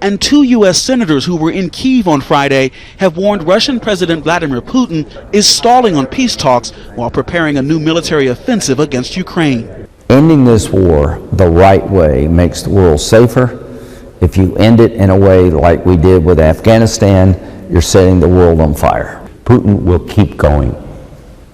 and 2 U.S. senators who were in Kyiv on Friday have warned Russian President Vladimir Putin is stalling on peace talks while preparing a new military offensive against Ukraine. Ending this war the right way makes the world safer. If you end it in a way like we did with Afghanistan, you're setting the world on fire. Putin will keep going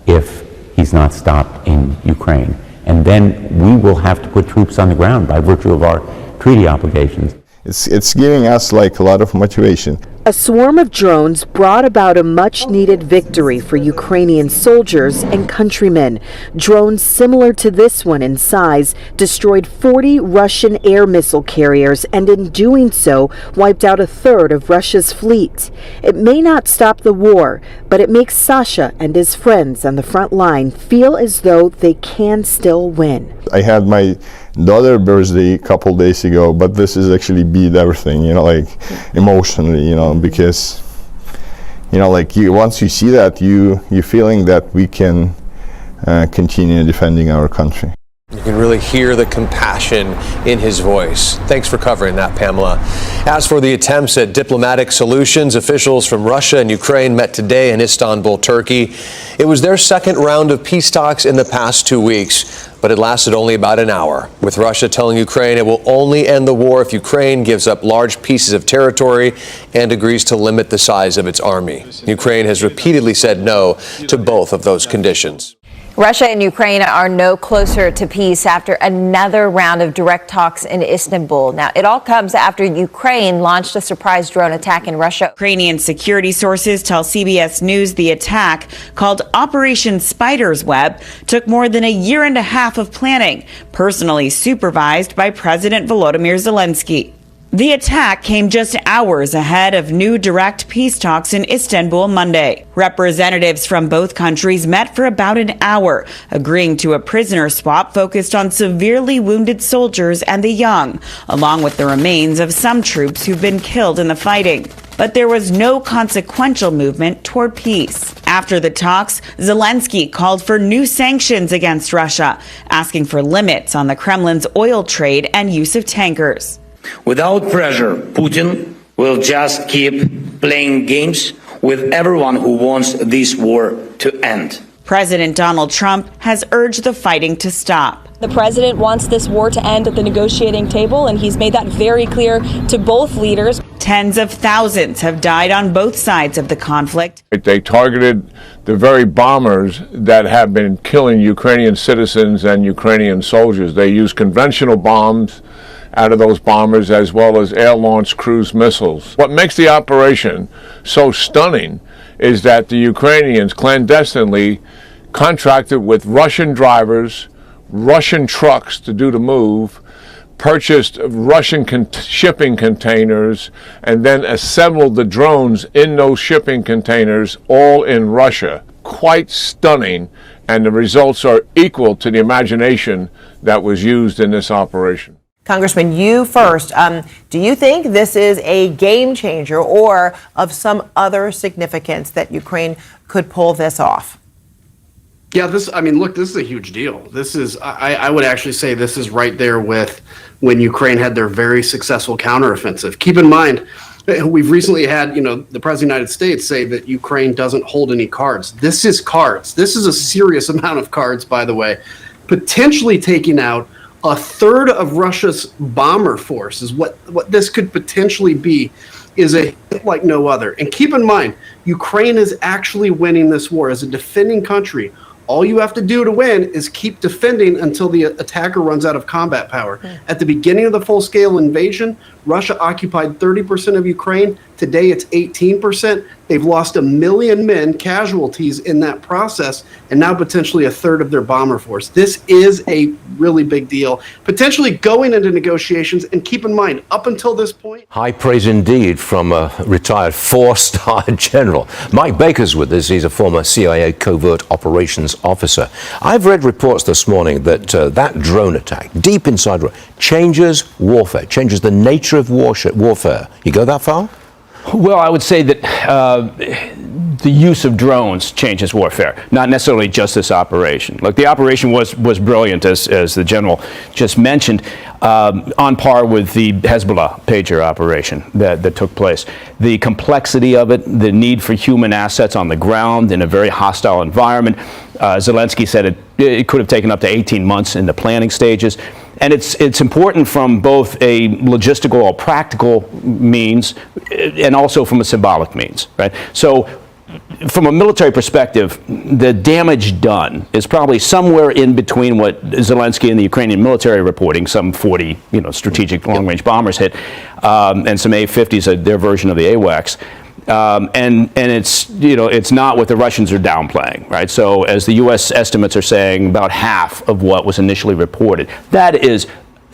if he's not stopped in Ukraine. And then we will have to put troops on the ground by virtue of our treaty obligations. It's giving us like a lot of motivation. A swarm of drones brought about a much-needed victory for Ukrainian soldiers and countrymen. Drones similar to this one in size destroyed 40 Russian air missile carriers and in doing so wiped out a third of Russia's fleet. It may not stop the war, but it makes Sasha and his friends on the front line feel as though they can still win. I had my daughter's birthday a couple days ago, but this is actually beat everything, like emotionally, because, like once you see that, you're feeling that we can continue defending our country. You can really hear the compassion in his voice. Thanks for covering that, Pamela. As for the attempts at diplomatic solutions, officials from Russia and Ukraine met today in Istanbul, Turkey. It was their second round of peace talks in the past 2 weeks, but it lasted only about an hour, with Russia telling Ukraine it will only end the war if Ukraine gives up large pieces of territory and agrees to limit the size of its army. Ukraine has repeatedly said no to both of those conditions. Russia and Ukraine are no closer to peace after another round of direct talks in Istanbul. Now, it all comes after Ukraine launched a surprise drone attack in Russia. Ukrainian security sources tell CBS News the attack, called Operation Spider's Web, took more than a year and a half of planning, personally supervised by President Volodymyr Zelensky. The attack came just hours ahead of new direct peace talks in Istanbul Monday. Representatives from both countries met for about an hour, agreeing to a prisoner swap focused on severely wounded soldiers and the young, along with the remains of some troops who've been killed in the fighting. But there was no consequential movement toward peace. After the talks, Zelensky called for new sanctions against Russia, asking for limits on the Kremlin's oil trade and use of tankers. Without pressure, Putin will just keep playing games with everyone who wants this war to end. President Donald Trump has urged the fighting to stop. The president wants this war to end at the negotiating table, and he's made that very clear to both leaders. Tens of thousands have died on both sides of the conflict. They targeted the very bombers that have been killing Ukrainian citizens and Ukrainian soldiers. They used conventional bombs out of those bombers, as well as air-launched cruise missiles. What makes the operation so stunning is that the Ukrainians clandestinely contracted with Russian drivers, Russian trucks to do the move, purchased Russian shipping containers, and then assembled the drones in those shipping containers, all in Russia. Quite stunning, and the results are equal to the imagination that was used in this operation. Congressman, you first. Do you think this is a game changer or of some other significance that Ukraine could pull this off? Yeah, this is a huge deal. This is, I would actually say this is right there with when Ukraine had their very successful counteroffensive. Keep in mind, we've recently had, the President of the United States say that Ukraine doesn't hold any cards. This is cards. This is a serious amount of cards, by the way, potentially taking out a third of Russia's bomber force is what this could potentially be, is a hit like no other. And keep in mind, Ukraine is actually winning this war as a defending country. All you have to do to win is keep defending until the attacker runs out of combat power. At the beginning of the full-scale invasion, Russia occupied 30% of Ukraine. Today, it's 18%. They've lost 1 million men, casualties in that process, and now potentially a third of their bomber force. This is a really big deal, potentially going into negotiations. And keep in mind, up until this point... High praise indeed from a retired 4-star general. Mike Baker's with us. He's a former CIA covert operations officer. I've read reports this morning that that drone attack, deep inside, changes warfare, changes the nature of warfare. You go that far? Well, I would say that the use of drones changes warfare, not necessarily just this operation. Look, the operation was brilliant, as the general just mentioned, on par with the Hezbollah pager operation that took place. The complexity of it, the need for human assets on the ground in a very hostile environment. Zelensky said it could have taken up to 18 months in the planning stages. And it's important from both a logistical or practical means and also from a symbolic means, right? So from a military perspective, the damage done is probably somewhere in between what Zelensky and the Ukrainian military are reporting, some 40, strategic long-range bombers hit, and some A-50s, their version of the AWACS. And it's, it's not what the Russians are downplaying, right? So as the U.S. estimates are saying, about half of what was initially reported. That is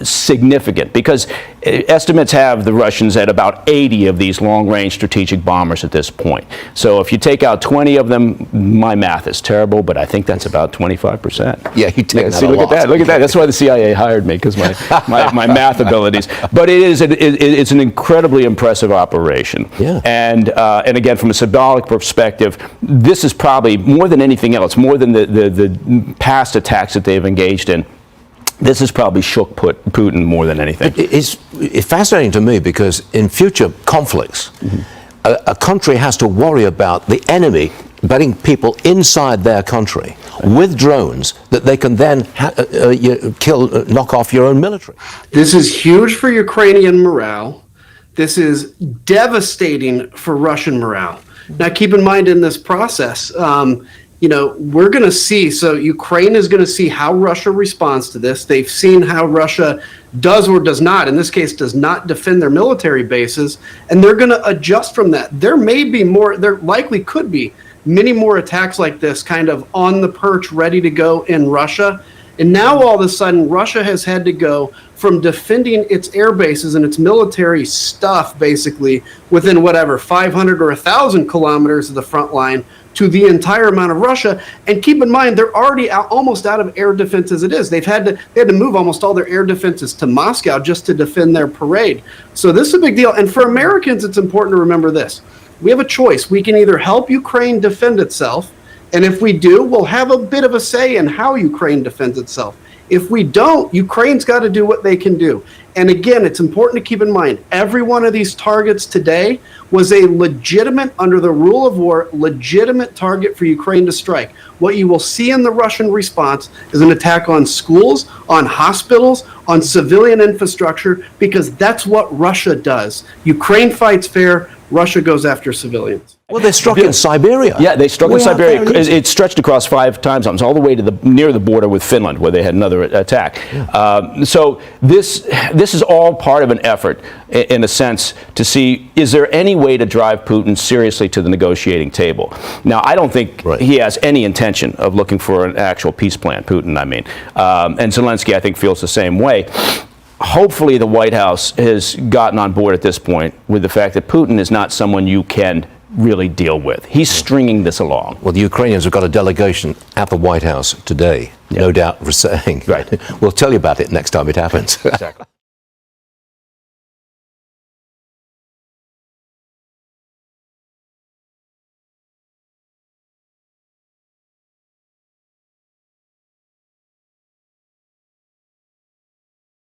significant because estimates have the Russians at about 80 of these long-range strategic bombers at this point. So if you take out 20 of them, my math is terrible, but I think that's about 25%. Yeah, you take see, look at that. That's why the CIA hired me, because my math abilities. But it's an incredibly impressive operation. Yeah. And again, from a symbolic perspective, this is probably more than anything else, more than the past attacks that they've engaged in. This has probably shook Putin more than anything. It's fascinating to me because in future conflicts, a country has to worry about the enemy betting people inside their country with drones that they can then knock off your own military. This is huge for Ukrainian morale. This is devastating for Russian morale. Now, keep in mind in this process, we're going to see, so Ukraine is going to see how Russia responds to this. They've seen how Russia does or does not, in this case, does not defend their military bases, and they're going to adjust from that. There may be more, there likely could be many more attacks like this, kind of on the perch, ready to go in Russia. And now all of a sudden, Russia has had to go from defending its air bases and its military stuff, basically, within 500 or 1,000 kilometers of the front line, to the entire amount of Russia. And keep in mind, they're already almost out of air defense as it is. They had to move almost all their air defenses to Moscow just to defend their parade. So this is a big deal. And for Americans, it's important to remember this. We have a choice. We can either help Ukraine defend itself, and if we do, we'll have a bit of a say in how Ukraine defends itself. If we don't, Ukraine's got to do what they can do. And again, it's important to keep in mind, every one of these targets today was a legitimate, under the rule of war, legitimate target for Ukraine to strike. What you will see in the Russian response is an attack on schools, on hospitals, on civilian infrastructure, because that's what Russia does. Ukraine fights fair, Russia goes after civilians. Well, they struck in Siberia. Yeah, they struck in Siberia. It stretched across 5 time zones, all the way to near the border with Finland, where they had another attack. Yeah. So this is all part of an effort, in a sense, to see, is there any way to drive Putin seriously to the negotiating table? Now, I don't think he has any intention of looking for an actual peace plan, Putin, I mean. And Zelensky, I think, feels the same way. Hopefully the White House has gotten on board at this point with the fact that Putin is not someone you can really deal with. He's stringing this along. Well, the Ukrainians have got a delegation at the White House today, no doubt, for saying. Right. We'll tell you about it next time it happens. Exactly.